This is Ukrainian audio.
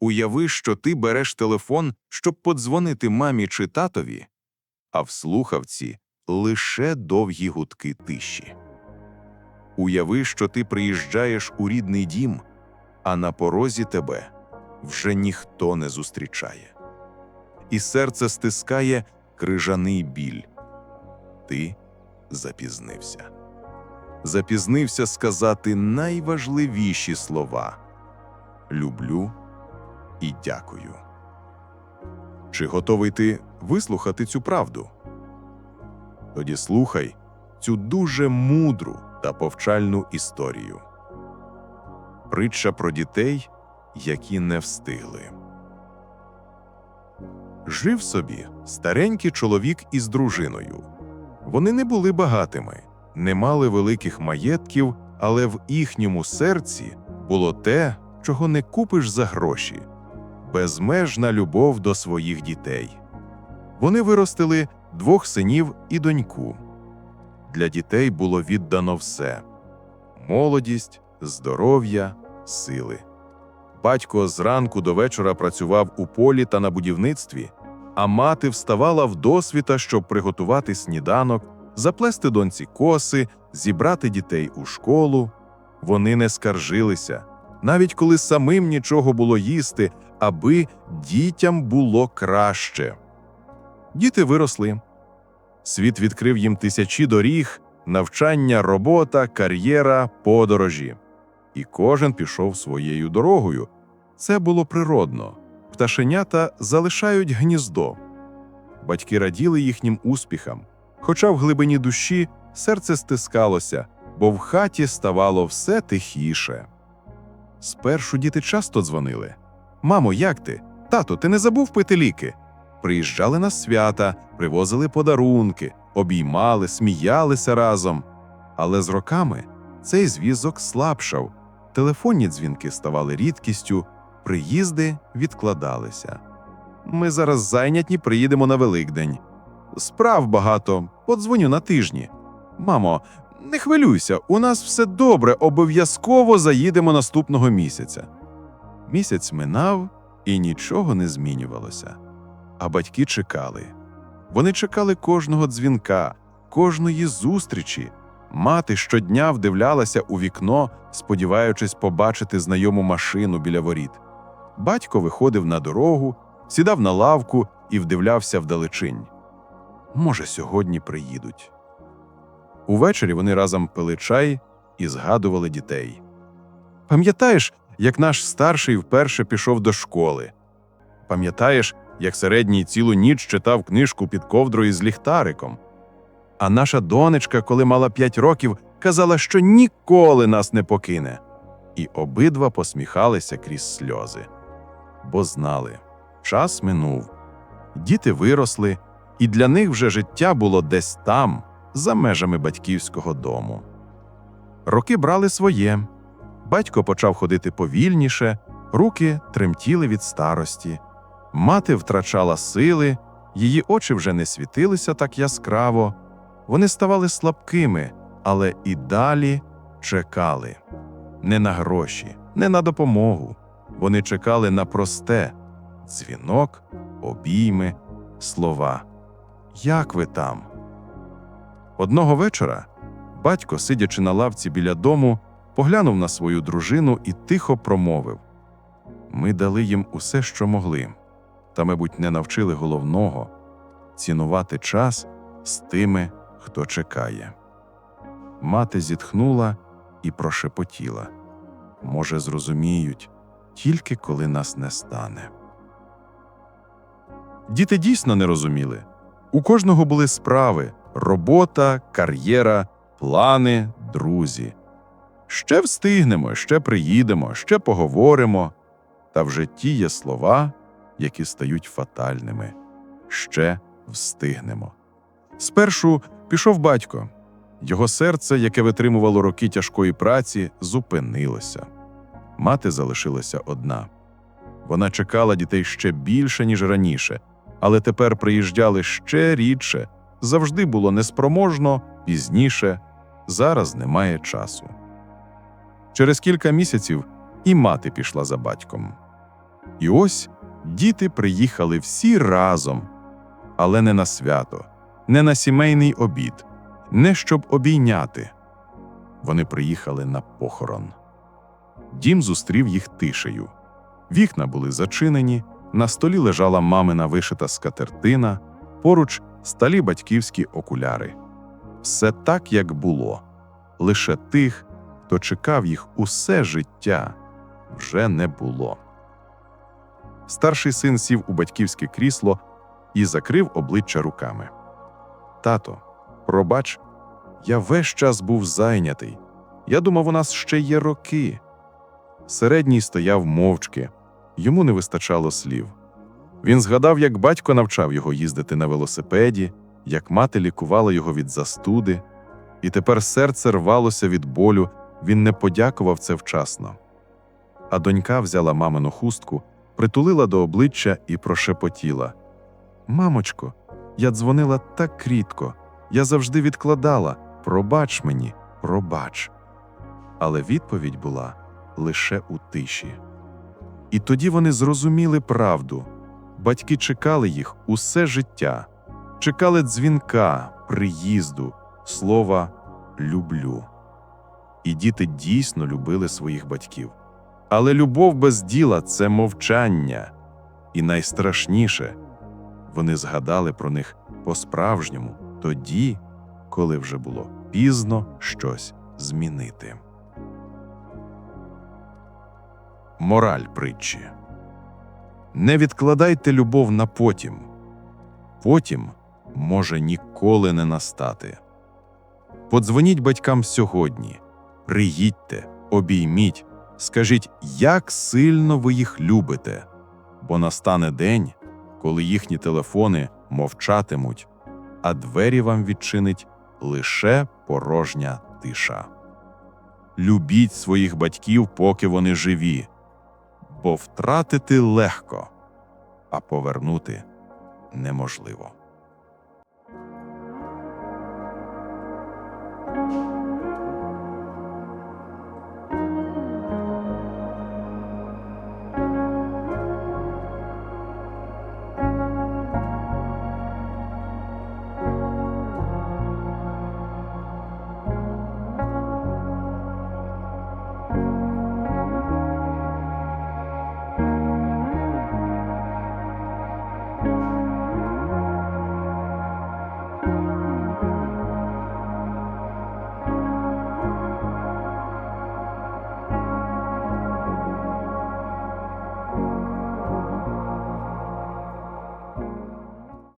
Уяви, що ти береш телефон, щоб подзвонити мамі чи татові, а в слухавці лише довгі гудки тиші. Уяви, що ти приїжджаєш у рідний дім, а на порозі тебе вже ніхто не зустрічає. І серце стискає крижаний біль. Ти запізнився. Запізнився сказати найважливіші слова «люблю» і «дякую». Чи готовий ти вислухати цю правду? Тоді слухай цю дуже мудру та повчальну історію. Притча про дітей, які не встигли. Жив собі старенький чоловік із дружиною. Вони не були багатими, не мали великих маєтків, але в їхньому серці було те, чого не купиш за гроші – безмежна любов до своїх дітей. Вони виростили 2 синів і доньку. Для дітей було віддано все – молодість, здоров'я, сили. Батько зранку до вечора працював у полі та на будівництві, а мати вставала вдосвіта, щоб приготувати сніданок, заплести доньці коси, зібрати дітей у школу. Вони не скаржилися, навіть коли самим нічого було їсти, аби дітям було краще. Діти виросли. Світ відкрив їм тисячі доріг, навчання, робота, кар'єра, подорожі. І кожен пішов своєю дорогою. Це було природно. Пташенята залишають гніздо. Батьки раділи їхнім успіхам, хоча в глибині душі серце стискалося, бо в хаті ставало все тихіше. Спершу діти часто дзвонили. «Мамо, як ти? Тато, ти не забув пити ліки?» Приїжджали на свята, привозили подарунки, обіймали, сміялися разом. Але з роками цей зв'язок слабшав, телефонні дзвінки ставали рідкістю, приїзди відкладалися. «Ми зараз зайняті, приїдемо на Великдень. Справ багато, подзвоню на тижні. Мамо, не хвилюйся, у нас все добре, обов'язково заїдемо наступного місяця». Місяць минав, і нічого не змінювалося. А батьки чекали. Вони чекали кожного дзвінка, кожної зустрічі. Мати щодня вдивлялася у вікно, сподіваючись побачити знайому машину біля воріт. Батько виходив на дорогу, сідав на лавку і вдивлявся вдалечінь. Може, сьогодні приїдуть. Увечері вони разом пили чай і згадували дітей. «Пам'ятаєш, як наш старший вперше пішов до школи? Пам'ятаєш, як середній цілу ніч читав книжку під ковдрою з ліхтариком? А наша донечка, коли мала 5 років, казала, що ніколи нас не покине». І обидва посміхалися крізь сльози. Бо знали, час минув. Діти виросли, і для них вже життя було десь там, за межами батьківського дому. Роки брали своє. Батько почав ходити повільніше, руки тремтіли від старості. Мати втрачала сили, її очі вже не світилися так яскраво. Вони ставали слабкими, але і далі чекали. Не на гроші, не на допомогу. Вони чекали на просте – дзвінок, обійми, слова. «Як ви там?» Одного вечора батько, сидячи на лавці біля дому, поглянув на свою дружину і тихо промовив: «Ми дали їм усе, що могли, та, мабуть, не навчили головного – цінувати час з тими, хто чекає». Мати зітхнула і прошепотіла: «Може, зрозуміють, тільки коли нас не стане». Діти дійсно не розуміли. У кожного були справи, робота, кар'єра, плани, друзі. Ще встигнемо, ще приїдемо, ще поговоримо. Та в житті є слова, які стають фатальними. Ще встигнемо. Спершу пішов батько. Його серце, яке витримувало роки тяжкої праці, зупинилося. Мати залишилася одна. Вона чекала дітей ще більше, ніж раніше, але тепер приїжджали ще рідше, завжди було неспроможно, пізніше, зараз немає часу. Через кілька місяців і мати пішла за батьком. І ось діти приїхали всі разом, але не на свято, не на сімейний обід, не щоб обійняти. Вони приїхали на похорон. Дім зустрів їх тишею. Вікна були зачинені, на столі лежала мамина вишита скатертина, поруч сталі батьківські окуляри. Все так, як було. Лише тих, хто чекав їх усе життя, вже не було. Старший син сів у батьківське крісло і закрив обличчя руками. «Тато, пробач, я весь час був зайнятий. Я думав, у нас ще є роки». Середній стояв мовчки. Йому не вистачало слів. Він згадав, як батько навчав його їздити на велосипеді, як мати лікувала його від застуди, і тепер серце рвалося від болю, він не подякував це вчасно. А донька взяла мамину хустку, притулила до обличчя і прошепотіла: «Мамочко, я дзвонила так рідко, я завжди відкладала, пробач мені, пробач». Але відповідь була лише у тиші. І тоді вони зрозуміли правду. Батьки чекали їх усе життя. Чекали дзвінка, приїзду, слова «люблю». І діти дійсно любили своїх батьків. Але любов без діла – це мовчання. І найстрашніше – вони згадали про них по-справжньому тоді, коли вже було пізно щось змінити. Мораль притчі. Не відкладайте любов на потім. Потім може ніколи не настати. Подзвоніть батькам сьогодні. Приїдьте, обійміть, скажіть, як сильно ви їх любите. Бо настане день, коли їхні телефони мовчатимуть, а двері вам відчинить лише порожня тиша. Любіть своїх батьків, поки вони живі. Бо втратити легко, а повернути неможливо.